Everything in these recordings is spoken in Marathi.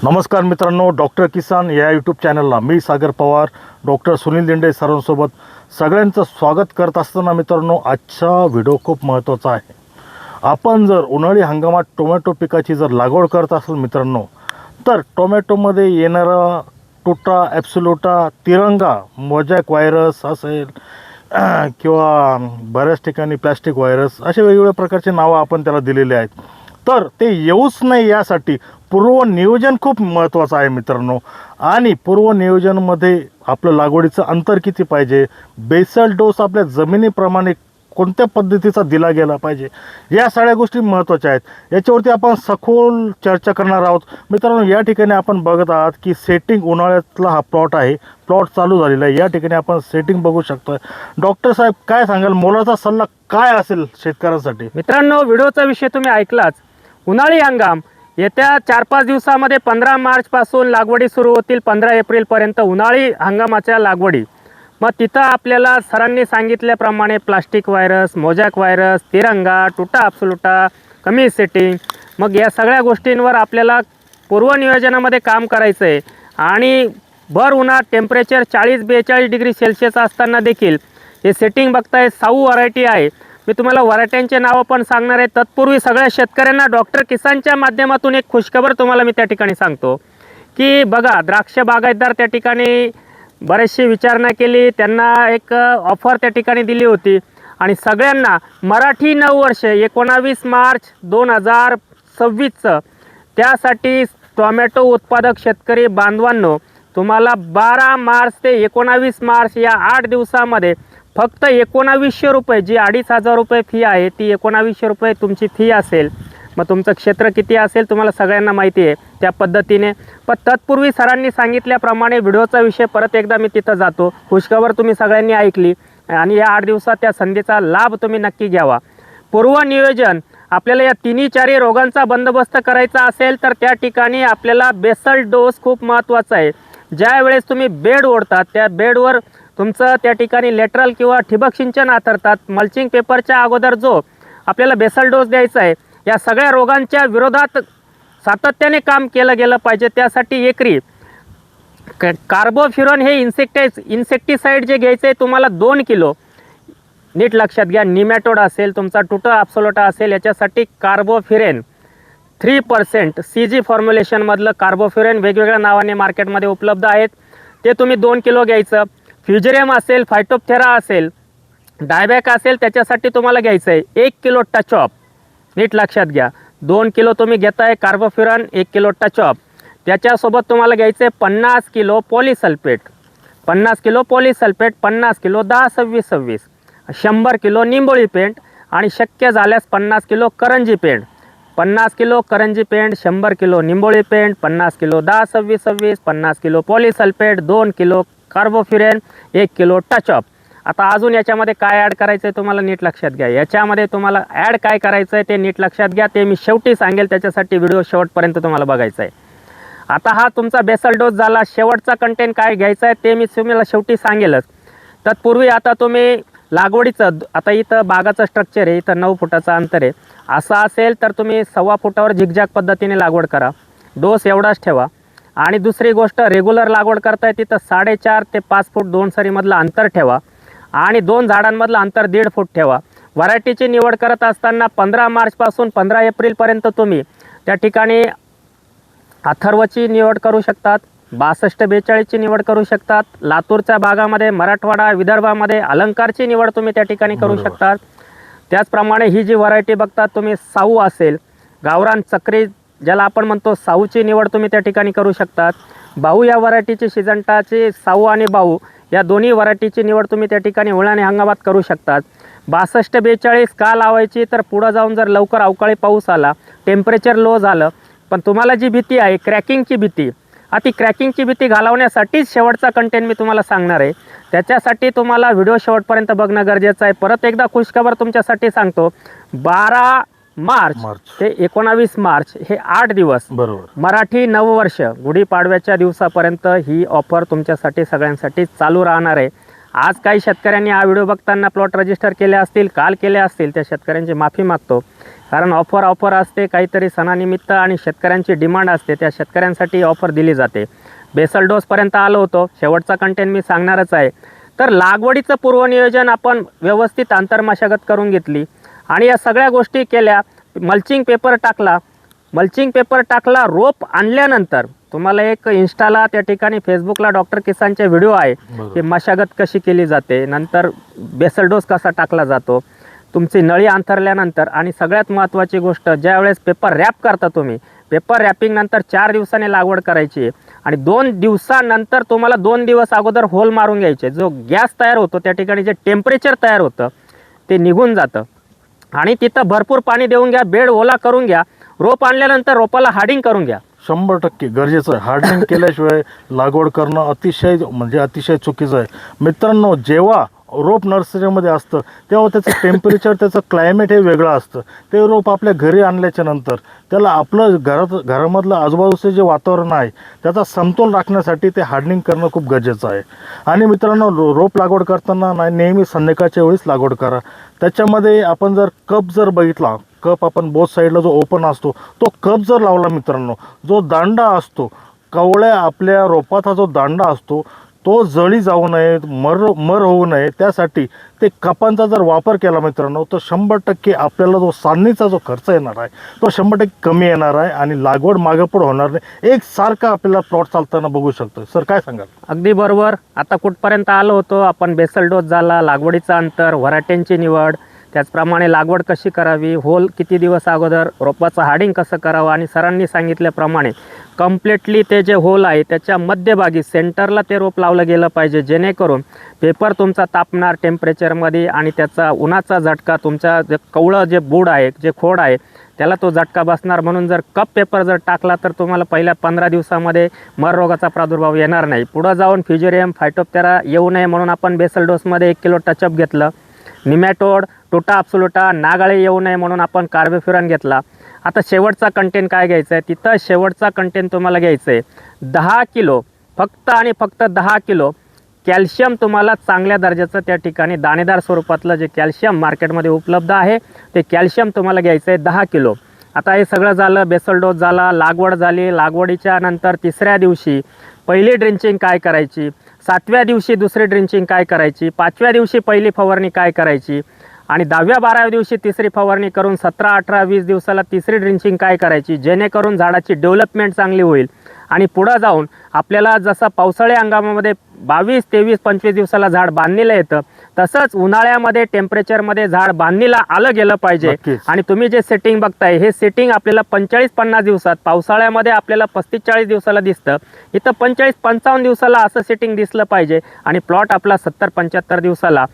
नमस्कार मित्रांनो, डॉक्टर किसान या यूट्यूब चॅनलला मी सागर पवार, डॉक्टर सुनील दिंडे सर्वांसोबत सगळ्यांचं स्वागत करत असताना मित्रांनो, आजचा व्हिडिओ खूप महत्त्वाचा आहे. आपण जर उन्हाळी हंगामात टोमॅटो पिकाची जर लागवड करत असाल मित्रांनो, तर टोमॅटोमध्ये येणारा टुटा, ॲब्सोल्युटा, तिरंगा, मोजॅक व्हायरस असेल किंवा बऱ्याच ठिकाणी प्लॅस्टिक व्हायरस, असे वेगवेगळ्या प्रकारचे नावं आपण त्याला दिलेले आहेत. तर ते येऊच नाही यासाठी पूर्वनियोजन खूप महत्त्वाचं आहे मित्रांनो. आणि पूर्वनियोजनामध्ये आपलं लागवडीचं अंतर किती पाहिजे, बेसल डोस आपल्या जमिनीप्रमाणे कोणत्या पद्धतीचा दिला गेला पाहिजे, या सगळ्या गोष्टी महत्त्वाच्या आहेत. याच्यावरती आपण सखोल चर्चा करणार आहोत मित्रांनो. या ठिकाणी आपण बघत आहात की सेटिंग उन्हाळ्यातला हा प्लॉट आहे, प्लॉट चालू झालेला आहे. या ठिकाणी आपण सेटिंग बघू शकतो. डॉक्टर साहेब, काय सांगाल, मोलाचा सल्ला काय असेल शेतकऱ्यांसाठी? मित्रांनो, व्हिडिओचा विषय तुम्ही ऐकलाच. उन्हाळी हंगाम येत्या 4-5 दिवसामध्ये 15 मार्चपासून लागवडी सुरू होतील, 15 एप्रिलपर्यंत उन्हाळी हंगामाच्या लागवडी. मग तिथं आपल्याला सरांनी सांगितल्याप्रमाणे प्लास्टिक व्हायरस, मोजॅक व्हायरस, तिरंगा, टुटा ॲब्सोल्युटा, कमी सेटिंग, मग या सगळ्या गोष्टींवर आपल्याला पूर्वनियोजनामध्ये काम करायचं आहे. आणि भर उन्हात टेम्परेचर 40-42 डिग्री सेल्सिअस असताना देखील हे सेटिंग बघताय. साऊ व्हरायटी आहे. मी तुम्हाला व्हरायट्यांचे नावं पण सांगणार आहे. तत्पूर्वी सगळ्या शेतकऱ्यांना डॉक्टर किसानच्या माध्यमातून एक खुशखबर तुम्हाला मी त्या ठिकाणी सांगतो की बघा, द्राक्ष बागायतदार त्या ठिकाणी बरेचशी विचारणा केली, त्यांना एक ऑफर त्या ठिकाणी दिली होती. आणि सगळ्यांना मराठी नववर्ष 19 मार्च 2026 त्यासाठी टोमॅटो उत्पादक शेतकरी बांधवांनो, तुम्हाला 12 मार्च ते 19 मार्च या 8 दिवसामध्ये फक्त 1900 रुपये, जी 2500 रुपये फी आहे, ती 1900 रुपये तुमची फी असेल. मग तुमचं क्षेत्र किती असेल तुम्हाला सगळ्यांना माहिती आहे त्या पद्धतीने. पण तत्पूर्वी सरांनी सांगितल्याप्रमाणे व्हिडिओचा विषय परत एकदा मी तिथं जातो. खुशखबर तुम्ही सगळ्यांनी ऐकली आणि या 8 दिवसात त्या संधीचा लाभ तुम्ही नक्की घ्यावा. पूर्वनियोजन आपल्याला या 3-4 रोगांचा बंदोबस्त करायचा असेल तर त्या ठिकाणी आपल्याला बेसल डोस खूप महत्त्वाचा आहे. ज्या वेळेस तुम्ही बेड ओढतात त्या बेडवर तुमचं त्या ठिकाणी लेटरल किंवा ठिबक सिंचन आथरतात, मल्चिंग पेपरच्या अगोदर जो आपल्याला बेसल डोस द्यायचा आहे, या सगळ्या रोगांच्या विरोधात सातत्याने काम केलं गेलं पाहिजे. त्यासाठी एकरी कार्बोफ्युरॉन हे इन्सेक्टिसाईड जे घ्यायचं आहे तुम्हाला 2 किलो, नीट लक्षात घ्या. निमॅटोड असेल, तुमचा टुटा ॲब्सोल्युटा असेल, याच्यासाठी कार्बोफ्युरेन 3% CG फॉर्म्युलेशनमधलं कार्बोफ्युरेन वेगवेगळ्या नावाने मार्केटमध्ये उपलब्ध आहेत, ते तुम्ही 2 किलो घ्यायचं. फ्युजेरियम असेल, फायटोप्थेरा असेल, डायबॅक असेल, त्याच्यासाठी तुम्हाला घ्यायचं आहे 1 किलो टचऑप. नीट लक्षात घ्या, 2 किलो तुम्ही घेताय कार्बोफ्युरॉन, 1 किलो टचऑप. त्याच्यासोबत तुम्हाला घ्यायचं आहे 50 kilo polysulphate, 50 kilo polysulphate, 50 kilo 10-26-26, 100 kilo निंबोळी पेंट आणि शक्य झाल्यास 50 किलो करंजी पेंट. 50 किलो करंजी पेंट, 100 किलो निंबोळी पेंट, 50 kilo 10-26-26, 50 kilo polysulphate, 2 kilo carbofuran, 1 kilo टचऑप. आता अजून याच्यामध्ये काय ॲड करायचं आहे तुम्हाला नीट लक्षात घ्या. याच्यामध्ये तुम्हाला ॲड काय करायचं आहे ते नीट लक्षात घ्या, ते मी शेवटी सांगेल. त्याच्यासाठी व्हिडिओ शेवटपर्यंत तुम्हाला बघायचा आहे. आता हा तुमचा बेसल डोस झाला. शेवटचा कंटेंट काय घ्यायचा आहे ते मी तुम्हाला शेवटी सांगेलच. तत्पूर्वी आता तुम्ही लागवडीचं, आता इथं बागाचं स्ट्रक्चर आहे, इथं 9 फुटाचं अंतर आहे. असं असेल तर तुम्ही 1.25 फुटावर झिगझॅग पद्धतीने लागवड करा. डोस एवढाच ठेवा. आणि दुसरी गोष्ट, रेग्युलर लागवड करताय तिथं 4.5 ते 5 फूट 2 सरीमधलं अंतर ठेवा. आणि 2 झाडांमधलं अंतर 1.5 फूट ठेवा. व्हरायटीची निवड करत असताना 15 मार्चपासून 15 एप्रिलपर्यंत तुम्ही त्या ठिकाणी अथर्वची निवड करू शकतात, 62-42ची निवड करू शकतात. लातूरच्या भागामध्ये, मराठवाडा, विदर्भामध्ये अलंकारची निवड तुम्ही त्या ठिकाणी करू शकतात. त्याचप्रमाणे ही जी व्हरायटी बघतात तुम्ही, साऊ असेल, गावरान चक्री ज्याला आपण म्हणतो, साऊची निवड तुम्ही त्या ठिकाणी करू शकतात. बाहू या व्हरायटीची, सिजंटाची साऊ आणि बाहू या दोन्ही व्हरायटीची निवड तुम्ही त्या ठिकाणी उन्हाळी हंगामात करू शकतात. 62-42 का लावायची, तर पुढं जाऊन जर लवकर अवकाळी पाऊस आला, टेम्परेचर लो झालं, पण तुम्हाला जी भीती आहे क्रॅकिंगची भीती, ती क्रॅकिंगची भीती घालवण्यासाठीच शेवटचा कंटेंट मी तुम्हाला सांगणार आहे. त्याच्यासाठी तुम्हाला व्हिडिओ शेवटपर्यंत बघणं गरजेचं आहे. परत एकदा खुशखबर तुमच्यासाठी सांगतो, 12 मार्च ते 19 मार्च हे 8 दिवस, बरोबर, मराठी नववर्ष गुढीपाडव्याच्या दिवसापर्यंत ही ऑफर तुमच्यासाठी सगळ्यांसाठी चालू राहणार आहे. आज काही शेतकऱ्यांनी हा व्हिडिओ बघताना प्लॉट रजिस्टर केले असतील, काल केले असतील, त्या शेतकऱ्यांची माफी मागतो. कारण ऑफर असते, काहीतरी सणानिमित्त आणि शेतकऱ्यांची डिमांड असते, त्या शेतकऱ्यांसाठी ऑफर दिली जाते. बेसल डोसपर्यंत आलो होतो. शेवटचा कंटेंट मी सांगणारच आहे. तर लागवडीचं पूर्वनियोजन आपण व्यवस्थित आंतरमशागत करून घेतली आणि या सगळ्या गोष्टी केल्या. मल्चिंग पेपर टाकला. रोप आणल्यानंतर तुम्हाला एक इंस्टाला, त्या ठिकाणी फेसबुकला डॉक्टर किसानचे व्हिडिओ आहे की मशागत कशी केली जाते, नंतर बेसल डोस कसा टाकला जातो, तुमची नळी अंथरल्यानंतर. आणि सगळ्यात महत्त्वाची गोष्ट, ज्यावेळेस पेपर रॅप करता तुम्ही, पेपर रॅपिंग नंतर 4 दिवसांनी लागवड करायची आहे आणि 2 दिवसानंतर तुम्हाला 2 दिवस अगोदर होल मारून घ्यायचे. जो गॅस तयार होतो, त्या ठिकाणी जे टेम्परेचर तयार होतं ते निघून जातं आणि तिथं भरपूर पाणी देऊन घ्या, बेड ओला करून घ्या. रोप आणल्यानंतर रोपाला हार्डिंग करून घ्या. 100% गरजेचं आहे. हार्डनिंग केल्याशिवाय लागवड करणं अतिशय चुकीचं आहे. मित्रांनो, जेव्हा रोप नर्सरीमध्ये असतं तेव्हा त्याचं टेम्परेचर, त्याचं क्लायमेट हे वेगळं असतं. ते रोप आपल्या घरी आणल्याच्या नंतर त्याला आपलं घरामधलं आजूबाजूचं जे वातावरण आहे त्याचा समतोल राखण्यासाठी ते हार्डनिंग करणं खूप गरजेचं आहे. आणि मित्रांनो, रोप लागवड करताना नेहमी संध्याकाळच्या वेळीच लागवड करा. त्याच्यामध्ये आपण जर कप बघितला, कप आपण बोथ साईडला जो ओपन असतो तो कप जर लावला मित्रांनो, जो दांडा असतो, कवळ्या आपल्या रोपाचा जो दांडा असतो तो जळी जाऊ नये, मर होऊ नये, त्यासाठी ते कपांचा जर वापर केला मित्रांनो, तर 100% आपल्याला जो साधणीचा जो खर्च येणार आहे तो 100% कमी येणार आहे आणि लागवड मागेपुढे होणार नाही. एकसारखा आपल्याला प्लॉट चालताना बघू शकतो. सर, काय सांगाल? अगदी बरोबर. आता कुठपर्यंत आलो होतो आपण? बेसल डोस झाला, लागवडीचं अंतर, व्हरायटींची निवड, त्याचप्रमाणे लागवड कशी करावी, होल किती दिवस अगोदर, रोपाचं हार्डिंग कसं करावं आणि सरांनी सांगितल्याप्रमाणे कम्प्लिटली ते जे होल आहे त्याच्या मध्यभागी सेंटरला ते रोप लावलं गेलं पाहिजे, जेणेकरून पेपर तुमचा तापणार टेम्परेचरमध्ये आणि त्याचा उन्हाचा झटका, तुमच्या जे कवळं जे बूड आहे, जे खोड आहे, त्याला तो झटका बसणार. म्हणून जर कप पेपर जर टाकला तर तुम्हाला पहिल्या 15 दिवसामध्ये मर रोगाचा प्रादुर्भाव येणार नाही. पुढं जाऊन फ्युजेरियम, फायटोप्टेरा येऊ नये म्हणून आपण बेसल डोसमध्ये 1 किलो टचअप घेतलं. निमॅटोड, टोटा अब्सोल्युटा, नागाळे येऊ नये म्हणून आपण कार्बोफ्युरॉन घेतला. आता शेवटचा कंटेंट काय घ्यायचा आहे? तिथं शेवटचा कंटेंट तुम्हाला घ्यायचं आहे 10 किलो, फक्त आणि फक्त 10 किलो कॅल्शियम. तुम्हाला चांगल्या दर्जाचं त्या ठिकाणी दाणेदार स्वरूपातलं जे कॅल्शियम मार्केटमध्ये उपलब्ध आहे ते कॅल्शियम तुम्हाला घ्यायचं आहे 10 किलो. आता हे सगळं झालं, बेसल डोस झाला, लागवड झाली. लागवडीच्या नंतर 3ऱ्या दिवशी पहिली ड्रिंचिंग काय करायची, 7व्या दिवशी दुसरी ड्रिंचिंग काय करायची, 5व्या दिवशी पहिली फवारणी काय करायची आणि 10व्या-12व्या दिवशी तिसरी फवारणी करून 17, 18, 20 दिवसाला तिसरी ड्रिंचिंग काय करायची, जेणेकरून झाडाची डेव्हलपमेंट चांगली होईल. आणि पुढं जाऊन आपल्याला जसं पावसाळी हंगामामध्ये 22, 23, 25 दिवसाला झाड बांधणीला येतं, तसंच उन्हाळ्यामध्ये टेम्परेचरमध्ये झाड बांधणीला आलं गेलं पाहिजे. आणि तुम्ही जे सेटिंग बघताय हे सेटिंग आपल्याला 45-50 दिवसात, पावसाळ्यामध्ये आपल्याला 35-40 दिवसाला दिसतं, इथं 45-55 दिवसाला असं सेटिंग दिसलं पाहिजे. आणि प्लॉट आपला 70-75 दिवसाला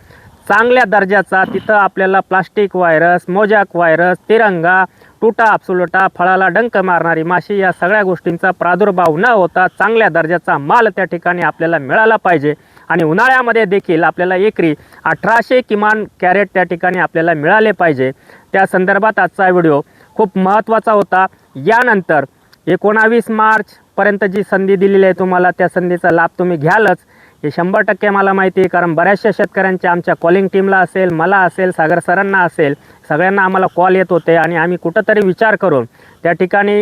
चांगल्या दर्जाचा, तिथं आपल्याला प्लास्टिक व्हायरस, मोजॅक व्हायरस, तिरंगा, टुटा अब्सोल्युटा, फळाला डंक मारणारी माशी, या सगळ्या गोष्टींचा प्रादुर्भाव न होता चांगल्या दर्जाचा माल त्या ठिकाणी आपल्याला मिळाला पाहिजे. आणि उन्हाळ्यामध्ये देखील आपल्याला एकरी 1800 किमान कॅरेट त्या ठिकाणी आपल्याला मिळाले पाहिजे. त्या संदर्भात आजचा व्हिडिओ खूप महत्त्वाचा होता. यानंतर 19 मार्चपर्यंत जी संधी दिलेली आहे तुम्हाला, त्या संधीचा लाभ तुम्ही घ्यालच हे 100% मला माहिती आहे. कारण बऱ्याचशा शेतकऱ्यांच्या आमच्या कॉलिंग टीमला असेल, मला असेल, सागर सरांना असेल, सगळ्यांना आम्हाला कॉल येत होते आणि आम्ही कुठंतरी विचार करून त्या ठिकाणी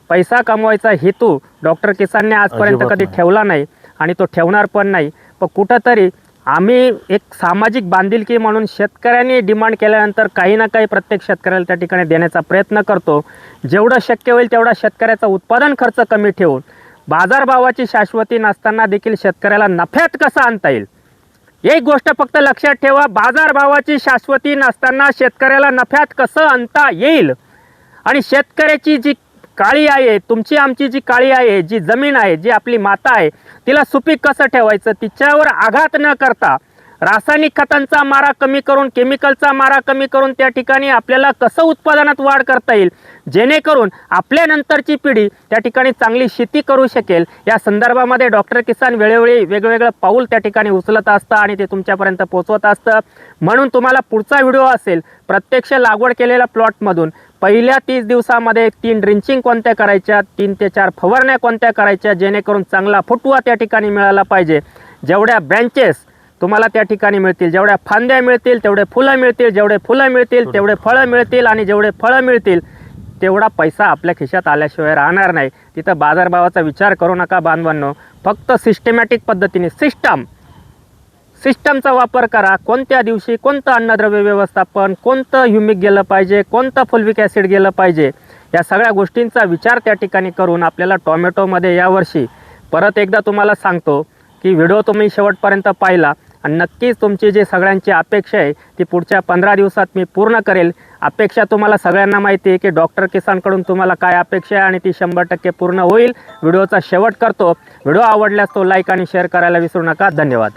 पैसा कमवायचा हेतू डॉक्टर किसानने आजपर्यंत कधी ठेवला नाही आणि तो ठेवणार पण नाही. पण कुठंतरी आम्ही एक सामाजिक बांधिलकी म्हणून शेतकऱ्यांनी डिमांड केल्यानंतर काही ना काही प्रत्येक शेतकऱ्याला त्या ठिकाणी देण्याचा प्रयत्न करतो. जेवढं शक्य होईल तेवढा शेतकऱ्याचा उत्पादन खर्च कमी ठेवून बाजारभावाची शाश्वती नसताना देखील शेतकऱ्याला नफ्यात कसं आणता येईल, एक गोष्ट फक्त लक्षात ठेवा, बाजारभावाची शाश्वती नसताना शेतकऱ्याला नफ्यात कसं आणता येईल. आणि शेतकऱ्याची जी काळी आहे, तुमची आमची जी काळी आहे, जी जमीन आहे, जी आपली माता आहे, तिला सुपीक कसं ठेवायचं, तिच्यावर आघात न करता रासायनिक खतांचा मारा कमी करून, केमिकलचा मारा कमी करून त्या ठिकाणी आपल्याला कसं उत्पादनात वाढ करता येईल, जेणेकरून आपल्यानंतरची पिढी त्या ठिकाणी चांगली शेती करू शकेल. या संदर्भामध्ये डॉक्टर किसान वेळोवेळी वेगवेगळं पाऊल त्या ठिकाणी उचलत असतं आणि ते तुमच्यापर्यंत पोहोचवत असतं. म्हणून तुम्हाला पुढचा व्हिडिओ असेल प्रत्यक्ष लागवड केलेल्या प्लॉटमधून पहिल्या 30 दिवसामध्ये 3 ड्रिंचिंग कोणत्या करायच्या, 3 ते 4 फवारण्या कोणत्या करायच्या, जेणेकरून चांगला फुटवा त्या ठिकाणी मिळाला पाहिजे. जेवढ्या ब्रँचेस तुम्हाला त्या ठिकाणी मिळतील. जेवढ्या फांद्या मिळतील तेवढे फुलं मिळतील, जेवढे फुलं मिळतील तेवढे फळं मिळतील, आणि जेवढे फळं मिळतील तेवढा पैसा आपल्या खिशात आल्याशिवाय राहणार नाही. तिथं बाजारभावाचा विचार करू नका बांधवांनो. फक्त सिस्टमॅटिक पद्धतीने सिस्टमचा वापर करा. कोणत्या दिवशी कोणतं अन्नद्रव्य व्यवस्थापन, कोणतं ह्युमिक गेलं पाहिजे, कोणतं फुलविक ॲसिड गेलं पाहिजे, या सगळ्या गोष्टींचा विचार त्या ठिकाणी करून आपल्याला टोमॅटोमध्ये यावर्षी परत एकदा तुम्हाला सांगतो की व्हिडिओ तुम्ही शेवटपर्यंत पाहिला, आणि नक्कीच तुमची जी सगळ्यांची अपेक्षा आहे ती पुढच्या 15 दिवसात मी पूर्ण करेल. अपेक्षा तुम्हाला सगळ्यांना माहिती आहे की डॉक्टर किसानकडून तुम्हाला काय अपेक्षा आहे, आणि ती 100% पूर्ण होईल. व्हिडिओचा शेवट करतो. व्हिडिओ आवडल्यास तो लाईक आणि शेअर करायला विसरू नका. धन्यवाद.